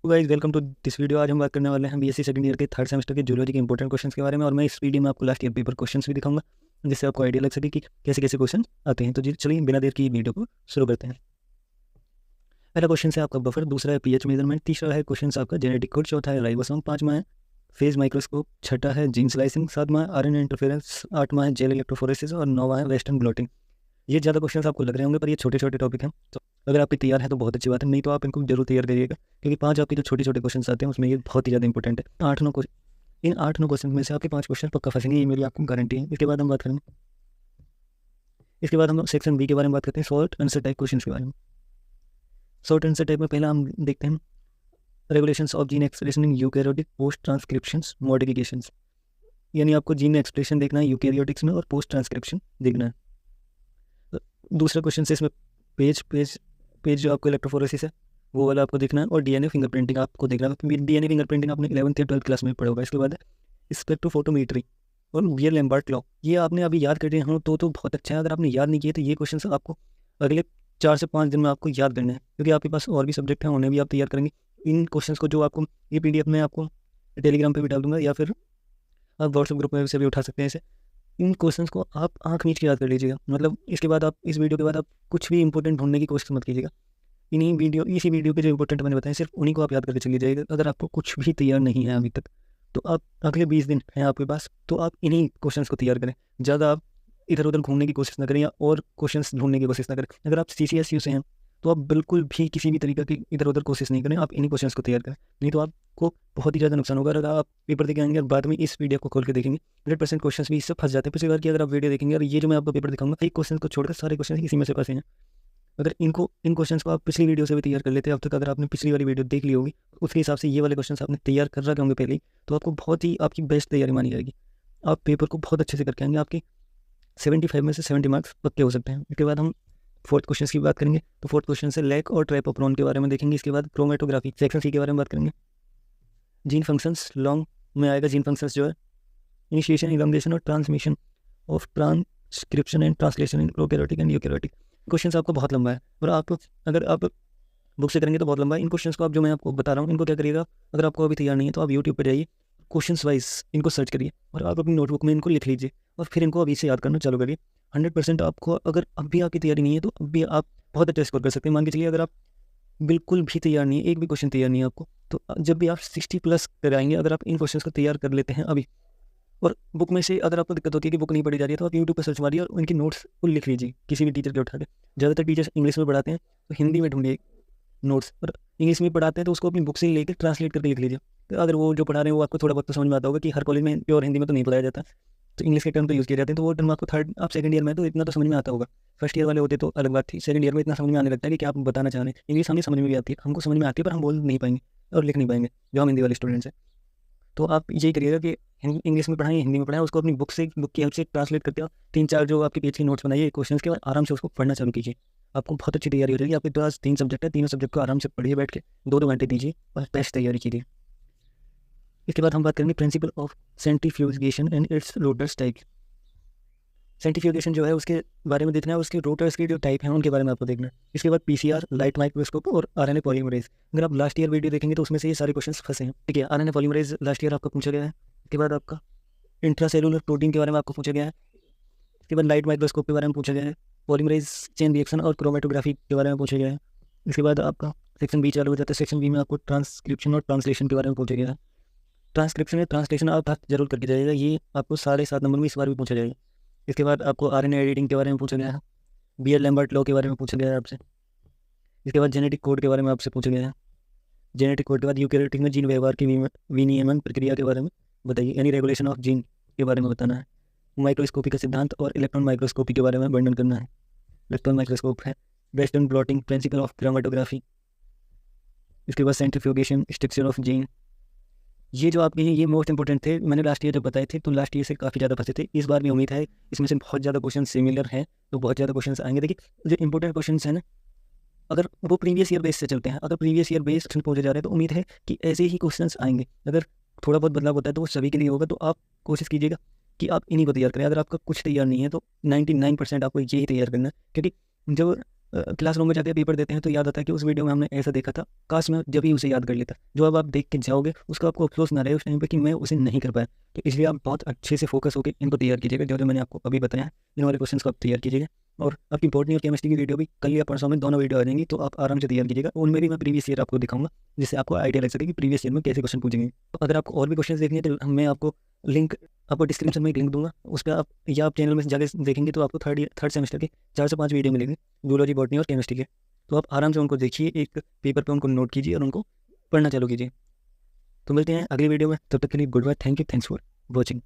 Guys welcome to this video. आज हम बात करने वाले हैं बीएससी सेकंड ईयर के थर्ड सेमेस्टर के जूलॉजी के इंपॉर्टेंट क्वेश्चंस के बारे में, और मैं इस वीडियो में आपको लास्ट ईयर पेपर क्वेश्चंस भी दिखाऊंगा जिससे आपको आइडिया लग सके कि कैसे कैसे क्वेश्चन आते हैं। तो जी चलिए बिना देर की वीडियो को शुरू करते हैं। पहला क्वेश्चन है आपका बफर, दूसरा है पीएच मेजरमेंट, तीसरा है क्वेश्चन आपका जेनेटिक कोड, चौथा है राइबोसोम, पांचवा है फेज माइक्रोस्कोप, छठा है जीन स्लाइसिंग, सातवां है आरएनए इंटरफेरेंस, आठवां है जेल इलेक्ट्रोफोरेसिस और नौवां है वेस्टर्न ब्लॉटिंग। ये ज़्यादा क्वेश्चन आपको लग रहे होंगे पर ये छोटे छोटे टॉपिक हैं, तो अगर आप तैयार हैं तो बहुत अच्छी बात है, नहीं तो आप इनको जरूर तैयार करिएगा क्योंकि पांच आपके जो छोटे छोटे क्वेश्चन आते हैं उसमें ये बहुत ही ज़्यादा इंपॉर्टेंट है। इन 8-9 क्वेश्चन में से आपके 5 क्वेश्चन पक्का फंसेंगे, ये मेरी आपको गारंटी है। इसके बाद हम बात करेंगे, इसके बाद हम सेक्शन बी के बारे में बात करते हैं, शॉर्ट आंसर टाइप क्वेश्चन के बारे में। शॉर्ट आंसर टाइप में पहला हम देखते हैं regulations of gene expression in eukaryotic post transcriptions modifications, यानी आपको जीन एक्सप्रेशन देखना है यूकैरियोटिक्स में और पोस्ट ट्रांसक्रिप्शन देखना है। दूसरा क्वेश्चन से इसमें पेज पेज पेज जो आपको इलेक्ट्रोफोरेसिस है वो वाला आपको देखना है, और डीएनए फिंगरप्रिंटिंग आपको देखना है। डीएनए फिंगरप्रिंटिंग आपने 11th या 12th क्लास में पढ़ा होगा। इसके बाद स्पेक्ट्रोफोटोमेट्री और बियर लैम्बर्ट लॉ, ये आपने अभी याद कर रहे हो तो बहुत अच्छा है। अगर आपने याद नहीं किए तो ये क्वेश्चन आपको अगले 4 से 5 दिन में आपको याद करना है, क्योंकि आपके पास और भी सब्जेक्ट हैं, उन्हें भी आप तैयार करेंगे। इन क्वेश्चन को जो आपको ये PDF में आपको टेलीग्राम पर भी डाल दूंगा, या फिर आप व्हाट्सएप ग्रुप में से भी उठा सकते हैं इसे। इन क्वेश्चंस को आप आंख मीच के याद कर लीजिएगा, मतलब इसके बाद आप इस वीडियो के बाद आप कुछ भी इंपॉर्टेंट ढूंढने की कोशिश मत कीजिएगा। इसी वीडियो के जो इंपॉर्टेंट मैंने बताए सिर्फ उन्हीं को आप याद करके चलिए जाइएगा। अगर आपको कुछ भी तैयार नहीं है अभी तक तो आप अगले 20 दिन हैं आपके पास, तो आप इन्हीं क्वेश्चंस को तैयार करें। ज़्यादा आप इधर उधर घूमने की कोशिश ना करें या और क्वेश्चंस ढूंढने की कोशिश ना करें। अगर आप CCSU से हैं तो आप बिल्कुल भी किसी भी तरीके की इधर उधर कोशिश नहीं करें, आप इन्हीं क्वेश्चंस को तैयार करें, नहीं तो आपको बहुत ही ज़्यादा नुकसान होगा। अगर आप पेपर देके आएंगे और बाद में इस वीडियो को खोल के देखेंगे 100% क्वेश्चन भी इससे फंस जाते हैं। पिछली बार की अगर आप वीडियो देखेंगे और ये जो मैं आपको पेपर दिखाऊंगा, एक क्वेश्चन को छोड़कर सारे क्वेश्चन इसी में से फंसे हैं। अगर इन क्वेश्चंस को आप पिछली वीडियो से भी तैयार कर लेते हैं अब तक, अगर आपने पिछली वाली वीडियो देख ली होगी उसके हिसाब से ये वाले क्वेश्चंस आपने तैयार कर रखे होंगे पहले ही, तो आपको बहुत ही आपकी बेस्ट तैयारी मानी जाएगी। आप पेपर को बहुत अच्छे से करके आएंगे, आपके 75 में से 70 मार्क्स पक्के हो सकते हैं। इसके बाद हम फोर्थ क्वेश्चन की बात करेंगे, तो फोर्थ क्वेश्चन से लैक और ट्राइपोप्रोन के बारे में देखेंगे। इसके बाद क्रोमेटोग्राफी सेक्शन C के बारे में बात करेंगे। जीन फंक्शंस लॉन्ग में आएगा, जीन फंक्शंस जो है इनिशिएशन, इलॉन्गेशन और transmission of transcription and translation in prokaryotic and eukaryotic. Question आपका बहुत लंबा है और आप अगर आप बुक से करेंगे तो बहुत लंबा है। इन क्वेश्चंस को आप जो मैं आपको बता रहा हूँ इनको क्या करिएगा, अगर आपको अभी तैयार नहीं है तो आप यूट्यूब पर जाइए, क्वेश्चंस वाइज इनको सर्च करिए और आप अपनी नोटबुक में इनको लिख लीजिए और फिर इनको अभी से याद करना चालू करिए। 100% आपको, अगर अभी आपकी तैयारी नहीं है तो अभी आप बहुत अच्छा स्कोर कर सकते हैं। मान के चलिए अगर आप बिल्कुल भी तैयार नहीं है, एक भी क्वेश्चन तैयार नहीं है आपको, तो जब भी आप 60+ कराएंगे, अगर आप इन क्वेश्चन को तैयार कर लेते हैं अभी, और बुक में से अगर आपको दिक्कत होती है कि बुक नहीं पढ़ी जा रही है तो आप यूट्यूब पर सर्च मारिए और उनकी नोट्स को लिख लीजिए किसी भी टीचर के उठा के। ज़्यादातर टीचर्स इंग्लिश में पढ़ाते हैं तो हिंदी में ढूंढिए नोट्स, और इंग्लिश में पढ़ाते हैं तो उसको अपनी बुक से ही लेकर ट्रांसलेट करके लिख लीजिए। तो अगर वो जो पढ़ा रहे हैं वो आपको थोड़ा बहुत तो समझ में आता होगा कि हर कॉलेज में प्योर हिंदी में तो नहीं पढ़ाया जाता, तो इंग्लिश के टर्म तो यूज़ किए जाते हैं, तो वो टर्म आपको आप सेकंड ईयर में तो इतना तो समझ में आता होगा। फर्स्ट ईयर वाले होते तो अलग बात थी, सेकंड ईयर में इतना समझ में आने लगता है कि क्या आप बताना चाह रहे हैं। इंग्लिश हमें समझ में भी आती है, हमको समझ में आती है, पर हम बोल नहीं पाएंगे और लिख नहीं पाएंगे जो हम हिंदी वाले स्टूडेंट्स हैं। तो आप यही करिएगा कि इंग्लिश में पढ़ाएं, हिंदी में पढ़ाएं, उसको अपनी बुक की हेल्प से ट्रांसलेट करके 3-4 जो आपके पेज के नोट्स बनाइए क्वेश्चन के, और आराम से उसको पढ़ना चालू कीजिए। आपको बहुत अच्छी तैयारी हो जाएगी। आपके पास 3 सब्जेक्ट है, तीनों सब्जेक्ट को आराम से पढ़िए बैठ के, 2-2 घंटे दीजिए और बेस्ट तैयारी कीजिए। इसके बाद हम बात करेंगे principle of centrifugation and it's rotors type. Centrifugation जो है उसके बारे में देखना है, उसके रोटर्स के जो टाइप हैं उनके बारे में आपको देखना है। इसके बाद PCR, लाइट माइक्रोस्कोप और RNA पॉलीमरेज। अगर आप लास्ट ईयर वीडियो देखेंगे तो उसमें से ये सारे क्वेश्चन फंसे हैं, ठीक है। RNA पॉलीमरेज लास्ट ईयर आपका पूछा गया है। इसके बाद आपका इंट्रासेलुलर प्रोटीन के बारे में आपको पूछा गया है। इसके बाद लाइट माइक्रोस्कोप के बारे में पूछा गया है। पॉलीमरेज चेन रिएक्शन और क्रोमेटोग्राफी के बारे में पूछा गया है। इसके बाद आपका सेक्शन B चालू हो जाता है। सेक्शन B में आपको ट्रांसक्रिप्शन और ट्रांसलेशन के बारे में पूछा गया है। ट्रांसक्रिप्शन या ट्रांसलेशन आप हाथ जरूर करके जाइएगा, ये आपको 7.5 नंबर में इस बार भी पूछा जाएगा। इसके बाद आपको RNA एडिटिंग के बारे में पूछा गया है। बियर लैम्बर्ट लॉ के बारे में पूछा गया है आपसे। इसके बाद जेनेटिक कोड के बारे में आपसे पूछा गया है। जेनेटिक कोड के बाद यूकैरियोटिक में जीन व्यवहार की विनियमन प्रक्रिया के बारे में बताइए, यानी रेगुलेशन ऑफ जीन के बारे में बताना है। माइक्रोस्कोपी का सिद्धांत और इलेक्ट्रॉन माइक्रोस्कोपी के बारे में वर्णन करना है। इलेक्ट्रॉन माइक्रोस्कोप है, western blotting, principle of chromatography. इसके बाद सेंट्रीफ्यूगेशन, स्ट्रक्चर ऑफ जीन। ये जो आपके ये मोस्ट इंपॉर्टेंट थे, मैंने लास्ट ईयर जब बताए थे तो लास्ट ईयर से काफ़ी ज़्यादा फंसे थे। इस बार भी उम्मीद है इसमें से बहुत ज़्यादा क्वेश्चन सिमिलर हैं, तो बहुत ज़्यादा क्वेश्चन आएंगे। देखिए जो इंपॉर्टेंट क्वेश्चन हैं ना, अगर वो प्रीवियस ईयर बेस से चलते हैं, अगर प्रीवियस ईयर बेस क्वेश्चन पूछे जा रहे हैं तो उम्मीद है कि ऐसे ही क्वेश्चन आएंगे। अगर थोड़ा बहुत बदलाव होता है तो वो सभी के लिए होगा, तो आप कोशिश कीजिएगा कि आप इन्हीं को तैयार करें। अगर आपका कुछ तैयार नहीं है तो 99% आपको यही तैयार करना है, क्योंकि जब क्लासरूम में जाके पेपर देते हैं तो याद आता है कि उस वीडियो में हमने ऐसा देखा था, काश मैं जब ही उसे याद कर लेता। जो अब आप देख के जाओगे उसका आपको अफसोस ना रहे उस टाइम पे कि मैं उसे नहीं कर पाया। तो इसलिए आप बहुत अच्छे से फोकस होकर इनको तैयार कीजिएगा, जो जो मैंने आपको अभी बताया है, इन वाले क्वेश्चन को आप तैयार कीजिएगा। और आपकी बॉटनी और केमिस्ट्री की वीडियो भी कल या परसों में दोनों वीडियो आ जाएंगी, तो आप आराम से तैयार कीजिएगा। उनमें भी मैं प्रीवियस ईयर आपको दिखाऊंगा, जिससे आपको आइडिया लग सके कि प्रीवियस ईयर में कैसे क्वेश्चन पूछेंगे। तो अगर आपको और भी क्वेश्चन देखने हैं तो मैं आपको लिंक, आपको डिस्क्रिप्शन में एक लिंक दूंगा, उस पर आप या आप चैनल में जाकर देखेंगे तो आपको थर्ड सेमेस्टर के 4 से 5 वीडियो मिलेंगे जूलॉजी, बॉटनी और केमिस्ट्री के। तो आप आराम से उनको देखिए, एक पेपर पे उनको नोट कीजिए और उनको पढ़ना चालू कीजिए। तो मिलते हैं अगली वीडियो में, तब तक के लिए goodbye, thank you, thanks for watching.